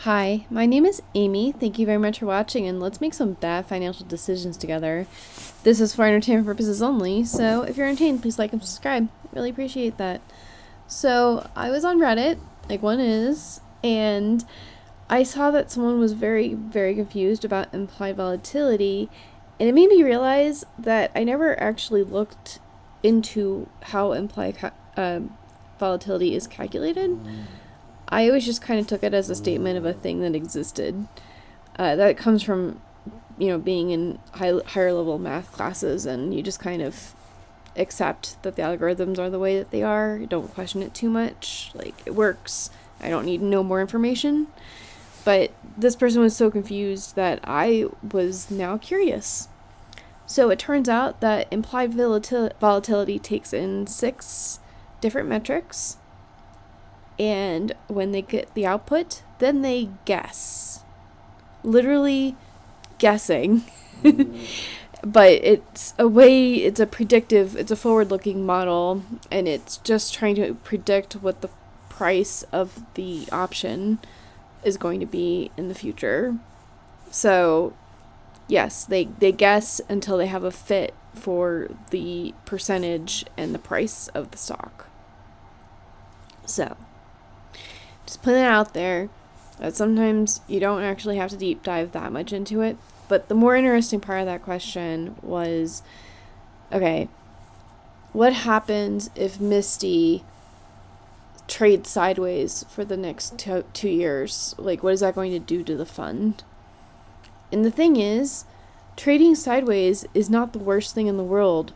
Hi, my name is Amy. Thank you very much for watching, and let's make some bad financial decisions together. This is for entertainment purposes only, so if you're entertained, please like and subscribe. Really appreciate that. So, I was on Reddit, like one is, and I saw that someone was very, very confused about implied volatility, and it made me realize that I never actually looked into how volatility is calculated. I always just kind of took it as a statement of a thing that existed. That comes from, being in higher level math classes, and you just kind of accept that the algorithms are the way that they are. Don't question it too much. Like, it works. I don't need no more information. But this person was so confused that I was now curious. So it turns out that implied volatility takes in 6 different metrics. And when they get the output, then they guess. Literally guessing. But it's a forward-looking model, and it's just trying to predict what the price of the option is going to be in the future. So, yes, they guess until they have a fit for the percentage and the price of the stock. So, just putting it out there that sometimes you don't actually have to deep dive that much into it. But the more interesting part of that question was, okay, what happens if Misty trades sideways for the next 2 years? Like, what is that going to do to the fund? And the thing is, trading sideways is not the worst thing in the world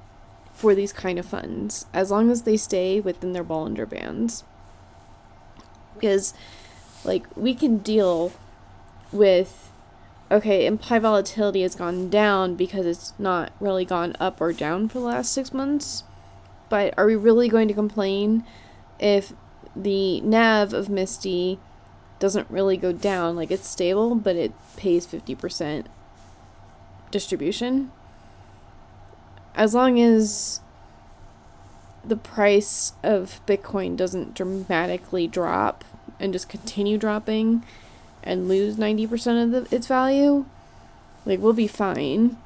for these kind of funds, as long as they stay within their Bollinger Bands. Because, like, we can deal with, okay, implied volatility has gone down because it's not really gone up or down for the last 6 months. But are we really going to complain if the NAV of Misty doesn't really go down? Like, it's stable, but it pays 50% distribution. As long as the price of Bitcoin doesn't dramatically drop and just continue dropping and lose 90% of its value, like, we'll be fine.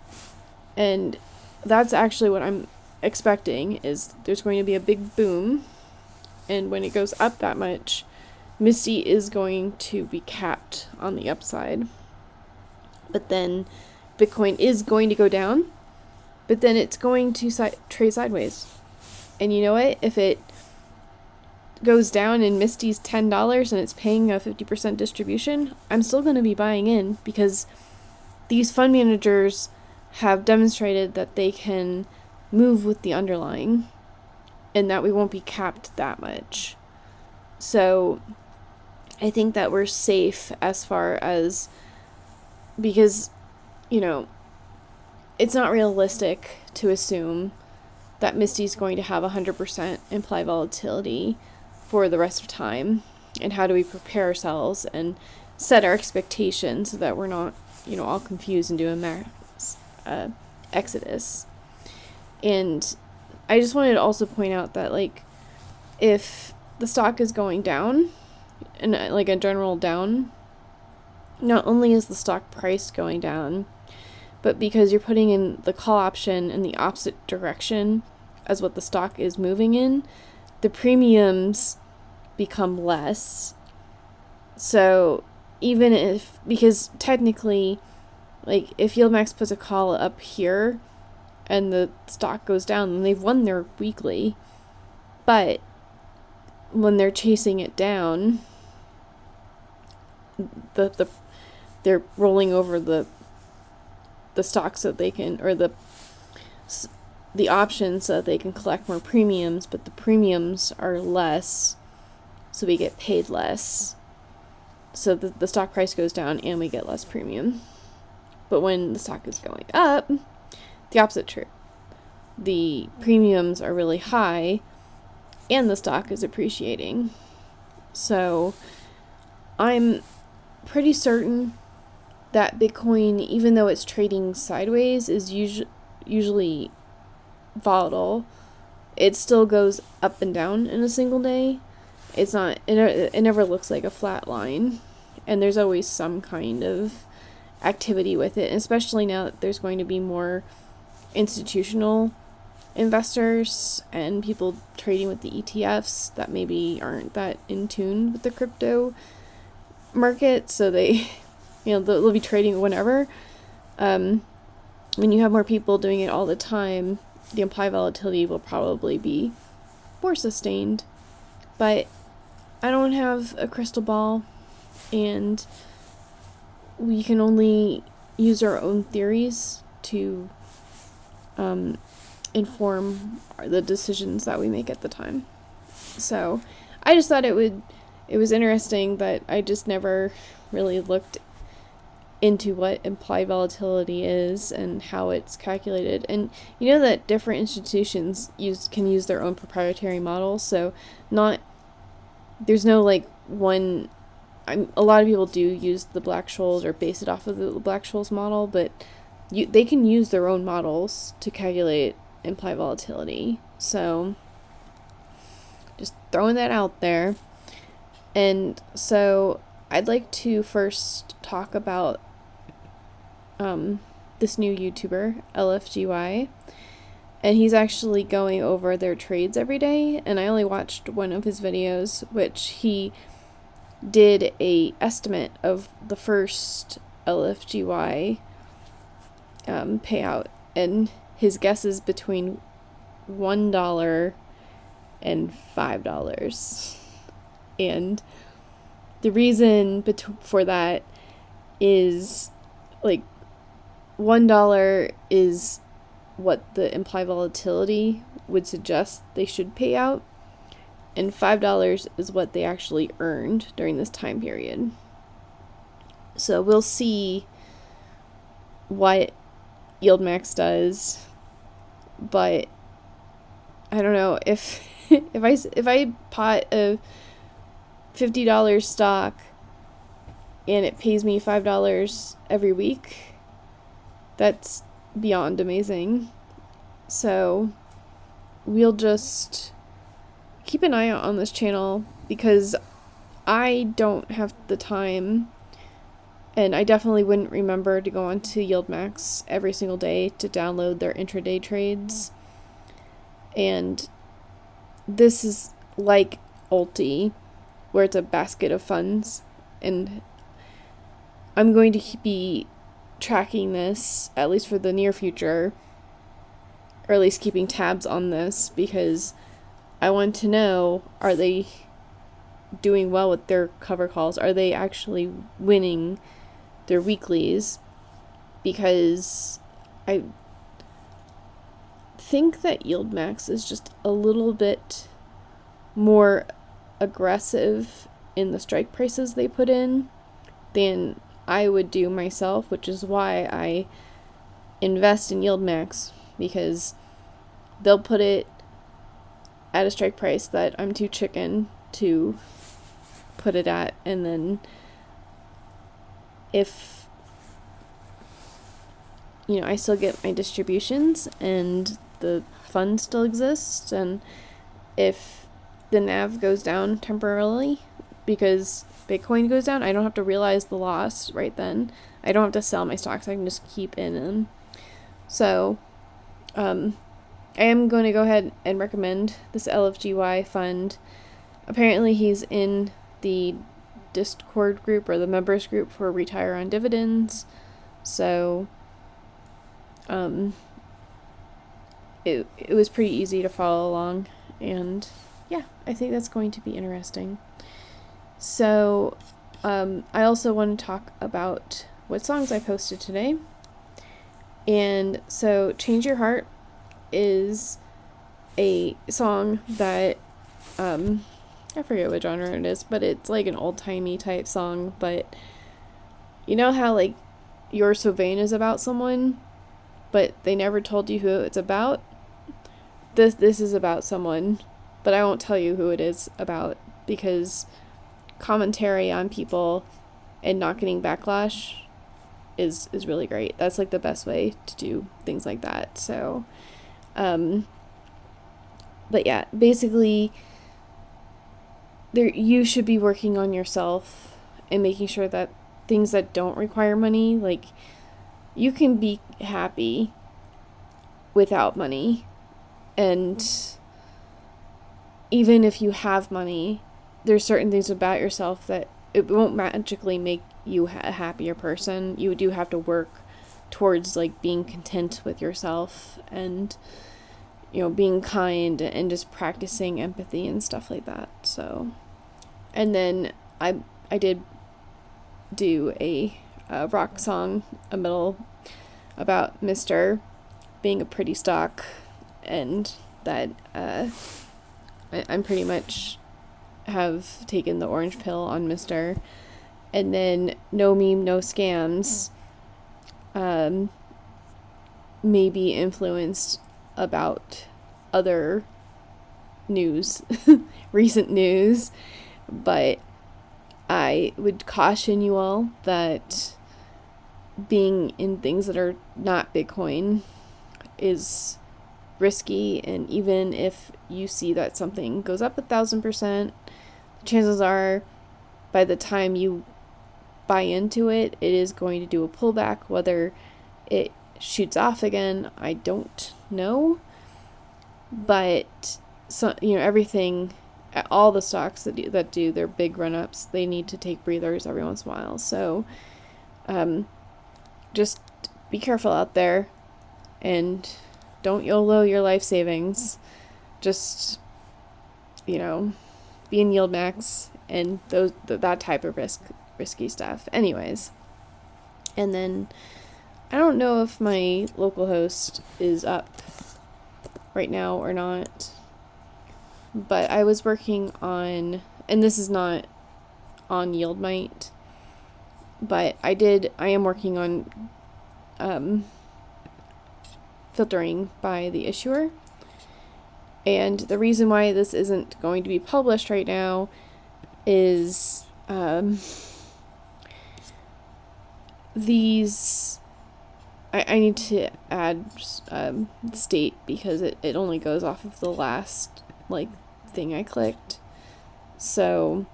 And that's actually what I'm expecting, is there's going to be a big boom, and when it goes up that much, Misty is going to be capped on the upside. But then Bitcoin is going to go down, but then it's going to trade sideways. And you know what? If it goes down and Misty's $10 and it's paying a 50% distribution, I'm still going to be buying in, because these fund managers have demonstrated that they can move with the underlying and that we won't be capped that much. So I think that we're safe as far as, because, it's not realistic to assume that Misty's going to have 100% implied volatility for the rest of time. And how do we prepare ourselves and set our expectations so that we're not, all confused and doing mass exodus. And I just wanted to also point out that, like, if the stock is going down, and like a general down, not only is the stock price going down, but because you're putting in the call option in the opposite direction as what the stock is moving in, the premiums become less. So even if, because technically, like, if YieldMax puts a call up here and the stock goes down, then they've won their weekly. But when they're chasing it down, they're rolling over the stocks so they can, or the options so that they can collect more premiums, but the premiums are less, so we get paid less. So the stock price goes down and we get less premium. But when the stock is going up, the opposite true. The premiums are really high and the stock is appreciating. So I'm pretty certain that Bitcoin, even though it's trading sideways, is usually volatile. It still goes up and down in a single day. It's not, it never looks like a flat line. and there's always some kind of activity with it, especially now that there's going to be more institutional investors and people trading with the ETFs that maybe aren't that in tune with the crypto market, so they, they'll be trading whenever. When you have more people doing it all the time, the implied volatility will probably be more sustained. But I don't have a crystal ball, and we can only use our own theories to inform the decisions that we make at the time. So I just thought it was interesting, but I just never really looked into what implied volatility is and how it's calculated. And you know that different institutions can use their own proprietary models, so there's no like one. A lot of people do use the Black-Scholes or base it off of the Black-Scholes model, but they can use their own models to calculate implied volatility. So just throwing that out there. And so I'd like to first talk about this new YouTuber, LFGY. And he's actually going over their trades every day. And I only watched one of his videos, which he did a estimate of the first LFGY payout. And his guess is between $1 and $5. And the reason for that is, like, $1 is what the implied volatility would suggest they should pay out, and $5 is what they actually earned during this time period. So we'll see what YieldMax does, but I don't know if I bought a $50 stock and it pays me $5 every week, that's beyond amazing. So we'll just keep an eye out on this channel, because I don't have the time, and I definitely wouldn't remember to go on to YieldMax every single day to download their intraday trades. And this is like Ulti, where it's a basket of funds, and I'm going to be tracking this, at least for the near future, or at least keeping tabs on this, because I want to know, are they doing well with their cover calls? Are they actually winning their weeklies? Because I think that YieldMax is just a little bit more aggressive in the strike prices they put in than I would do myself, which is why I invest in YieldMax, because they'll put it at a strike price that I'm too chicken to put it at, and then if I still get my distributions and the fund still exists, and if the NAV goes down temporarily because Bitcoin goes down, I don't have to realize the loss right then. I don't have to sell my stocks. I can just keep in them. So I am going to go ahead and recommend this LFGY fund. Apparently he's in the Discord group, or the members group, for Retire on Dividends. So it was pretty easy to follow along, and yeah, I think that's going to be interesting. So I also want to talk about what songs I posted today. And so Change Your Heart is a song that I forget what genre it is, but it's like an old-timey type song. But you know how, like, You're So Vain is about someone, but they never told you who it's about? This is about someone, but I won't tell you who it is about, because commentary on people and not getting backlash is really great. That's like the best way to do things like that. So but yeah, basically you should be working on yourself and making sure that things that don't require money, like, you can be happy without money. And even if you have money, there's certain things about yourself that it won't magically make you a happier person. You do have to work towards, like, being content with yourself and, you know, being kind and just practicing empathy and stuff like that. So, and then I did do a rock song, a middle, about Mr. being a pretty stock, and that I'm pretty much have taken the orange pill on Mr. And then no meme, no scams may be influenced about other news, recent news, but I would caution you all that being in things that are not Bitcoin is risky, and even if you see that something goes up 1,000%, chances are by the time you buy into it, it is going to do a pullback. Whether it shoots off again, I don't know, but everything, all the stocks that do their big run-ups, they need to take breathers every once in a while. So just be careful out there, and don't YOLO your life savings. Just, be in yield max and that type of risky stuff. Anyways, and then I don't know if my local host is up right now or not, but I was working on, and this is not on YieldMite, but I am working on filtering by the issuer. And the reason why this isn't going to be published right now is these, I need to add state, because it only goes off of the last thing I clicked. So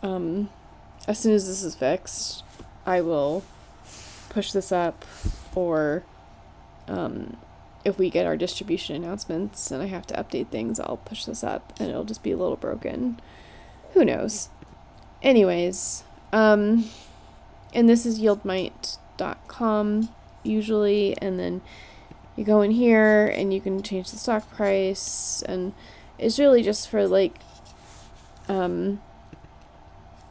as soon as this is fixed, I will push this up, or if we get our distribution announcements and I have to update things, I'll push this up and it'll just be a little broken. Who knows? Anyways, and this is yieldmite.com usually, and then you go in here and you can change the stock price, and it's really just for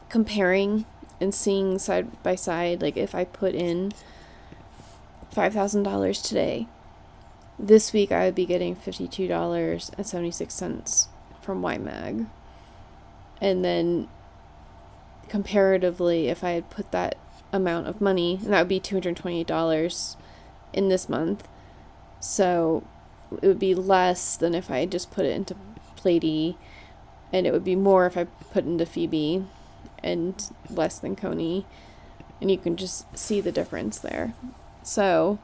comparing and seeing side by side. Like, if I put in $5,000 today, this week I would be getting $52.76 from YMAG. And then comparatively, if I had put that amount of money, and that would be $228 in this month, so it would be less than if I just put it into Plady, and it would be more if I put into Phoebe, and less than Coney, and you can just see the difference there. So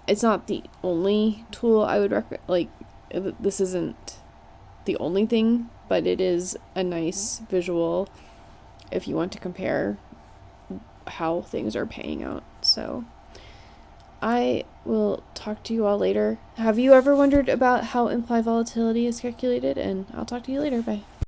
it's not the only tool I would recommend. This isn't the only thing, but it is a nice visual if you want to compare how things are paying out. So I will talk to you all later. Have you ever wondered about how implied volatility is calculated? And I'll talk to you later. Bye.